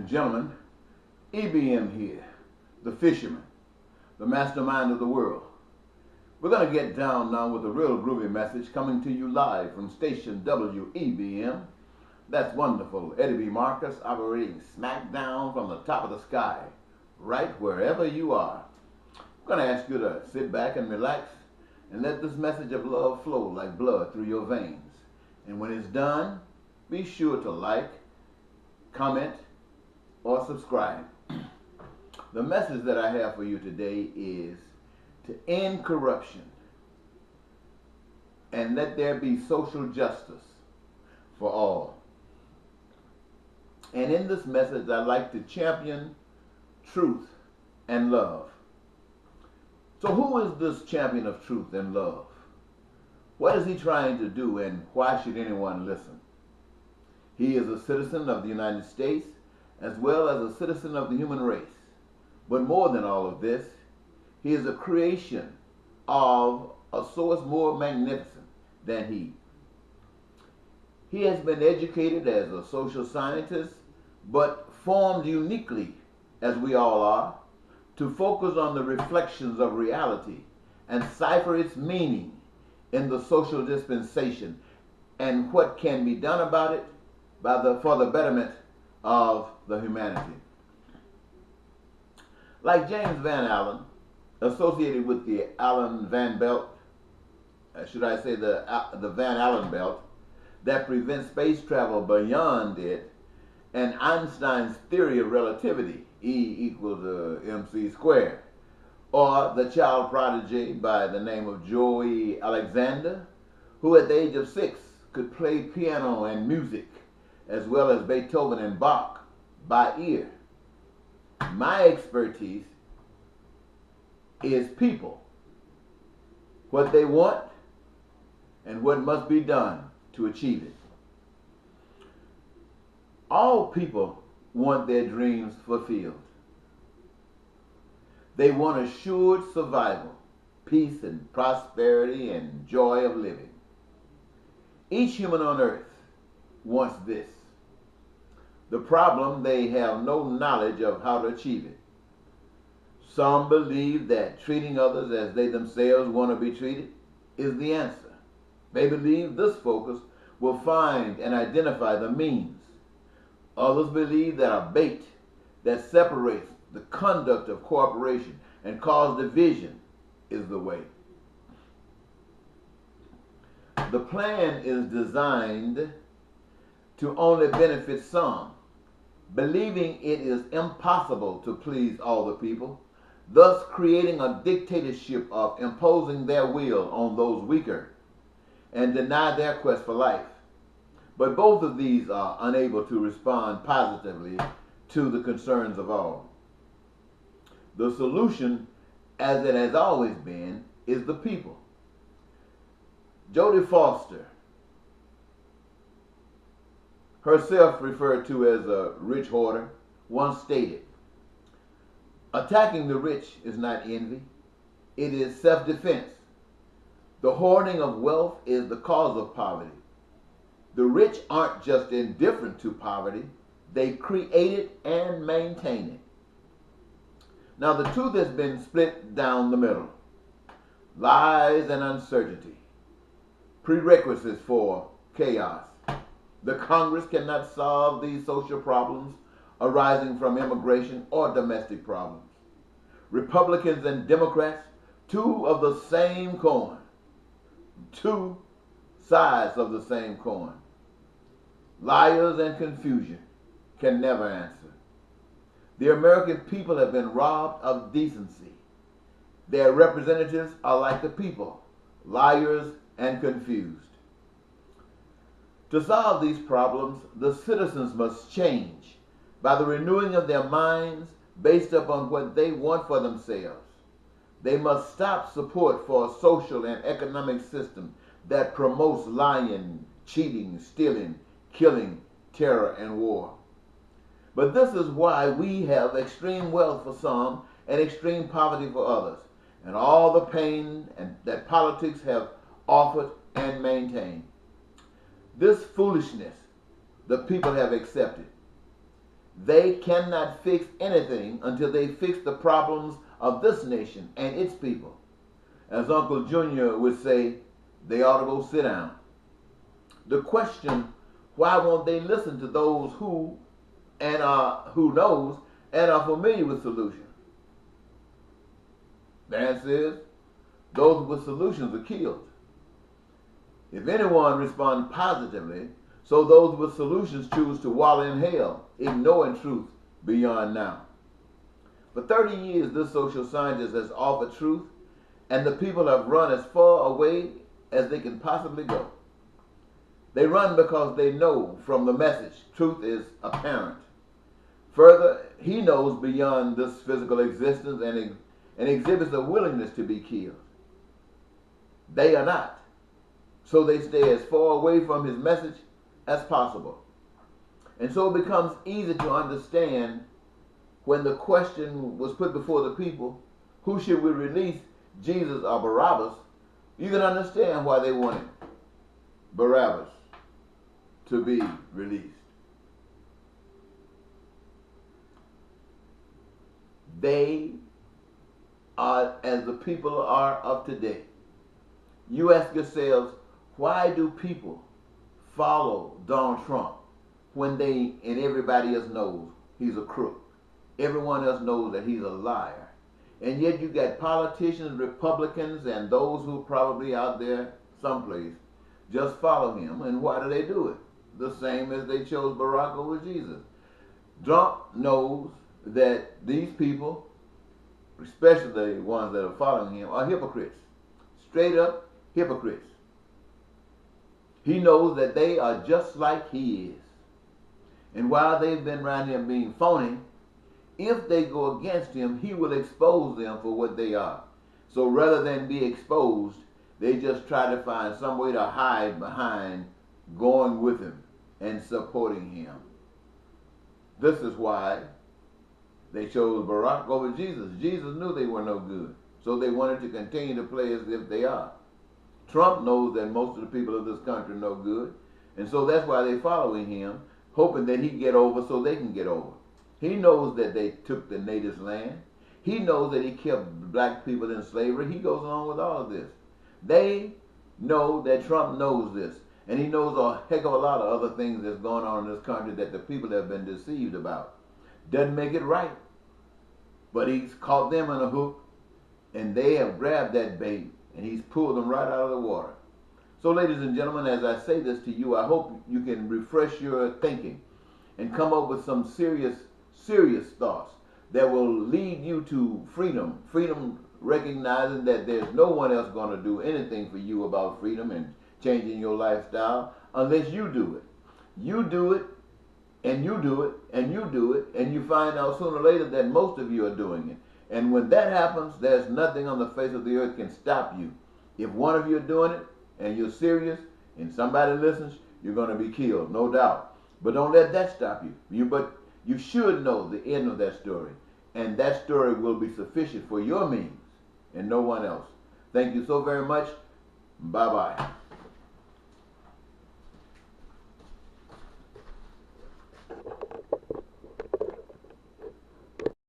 and gentlemen, EBM here, the fisherman, the mastermind of the world. We're going to get down now with a real groovy message coming to you live from station WEBM. That's wonderful. Eddie B. Marcus operating smack down from the top of the sky, right wherever you are. I'm going to ask you to sit back and relax and let this message of love flow like blood through your veins. And when it's done, be sure to like, comment, or subscribe. The message that I have for you today is to end corruption and let there be social justice for all. And in this message, I like to champion truth and love. So who is this champion of truth and love? What is he trying to do, and why should anyone listen? He is a citizen of the United States as well as a citizen of the human race. But more than all of this, he is a creation of a source more magnificent than he. He has been educated as a social scientist, but formed uniquely, as we all are, to focus on the reflections of reality and cipher its meaning in the social dispensation and what can be done about it for the betterment of the humanity. Like James Van Allen, associated with the Allen Van Belt, should I say the Van Allen belt, that prevents space travel beyond it, and Einstein's theory of relativity, E equals mc squared, or the child prodigy by the name of Joey Alexander, who at the age of 6 could play piano and music, as well as Beethoven and Bach, by ear. My expertise is people, what they want, and what must be done to achieve it. All people want their dreams fulfilled. They want assured survival, peace and prosperity and joy of living. Each human on earth wants this. The problem, they have no knowledge of how to achieve it. Some believe that treating others as they themselves want to be treated is the answer. They believe this focus will find and identify the means. Others believe that a bait that separates the conduct of cooperation and cause division is the way. The plan is designed to only benefit some, believing it is impossible to please all the people, thus creating a dictatorship of imposing their will on those weaker and deny their quest for life. But both of these are unable to respond positively to the concerns of all. The solution, as it has always been, is the people. Jodie Foster, herself referred to as a rich hoarder, once stated, "Attacking the rich is not envy, it is self-defense. The hoarding of wealth is the cause of poverty. The rich aren't just indifferent to poverty, they create it and maintain it." Now the truth has been split down the middle. Lies and uncertainty, prerequisites for chaos. The Congress cannot solve these social problems arising from immigration or domestic problems. Republicans and Democrats, two of the same coin, two sides of the same coin. Liars and confusion can never answer. The American people have been robbed of decency. Their representatives are like the people, liars and confused. To solve these problems, the citizens must change by the renewing of their minds based upon what they want for themselves. They must stop support for a social and economic system that promotes lying, cheating, stealing, killing, terror, and war. But this is why we have extreme wealth for some and extreme poverty for others, and all the pain that politics have offered and maintained. This foolishness the people have accepted. They cannot fix anything until they fix the problems of this nation and its people. As Uncle Junior would say, they ought to go sit down. The question, why won't they listen to those who knows and are familiar with solutions? The answer is, those with solutions are killed. If anyone responds positively, so those with solutions choose to wallow in hell, ignoring truth beyond now. For 30 years, this social scientist has offered truth, and the people have run as far away as they can possibly go. They run because they know from the message truth is apparent. Further, he knows beyond this physical existence and exhibits a willingness to be killed. They are not. So they stay as far away from his message as possible. And so it becomes easy to understand when the question was put before the people, who should we release, Jesus or Barabbas? You can understand why they wanted Barabbas to be released. They are as the people are of today. You ask yourselves, why do people follow Donald Trump when they and everybody else knows he's a crook? Everyone else knows that he's a liar. And yet you got politicians, Republicans, and those who probably out there someplace just follow him. And why do they do it? The same as they chose Barack over Jesus. Trump knows that these people, especially the ones that are following him, are hypocrites. Straight up hypocrites. He knows that they are just like he is. And while they've been around him being phony, if they go against him, he will expose them for what they are. So rather than be exposed, they just try to find some way to hide behind going with him and supporting him. This is why they chose Barack over Jesus. Jesus knew they were no good, so they wanted to continue to play as if they are. Trump knows that most of the people of this country are no good, and so that's why they're following him, hoping that he get over so they can get over. He knows that they took the natives' land. He knows that he kept black people in slavery. He goes along with all of this. They know that Trump knows this, and he knows a heck of a lot of other things that's going on in this country that the people have been deceived about. Doesn't make it right, but he's caught them in a hook, and they have grabbed that bait, and he's pulled them right out of the water. So ladies and gentlemen, as I say this to you, I hope you can refresh your thinking and come up with some serious thoughts that will lead you to freedom. Freedom, recognizing that there's no one else going to do anything for you about freedom and changing your lifestyle unless you do it. You do it, and you do it, and you do it, and you find out sooner or later that most of you are doing it. And when that happens, there's nothing on the face of the earth can stop you. If one of you are doing it, and you're serious, and somebody listens, you're going to be killed, no doubt. But don't let that stop you. But you should know the end of that story. And that story will be sufficient for your means and no one else. Thank you so very much. Bye-bye.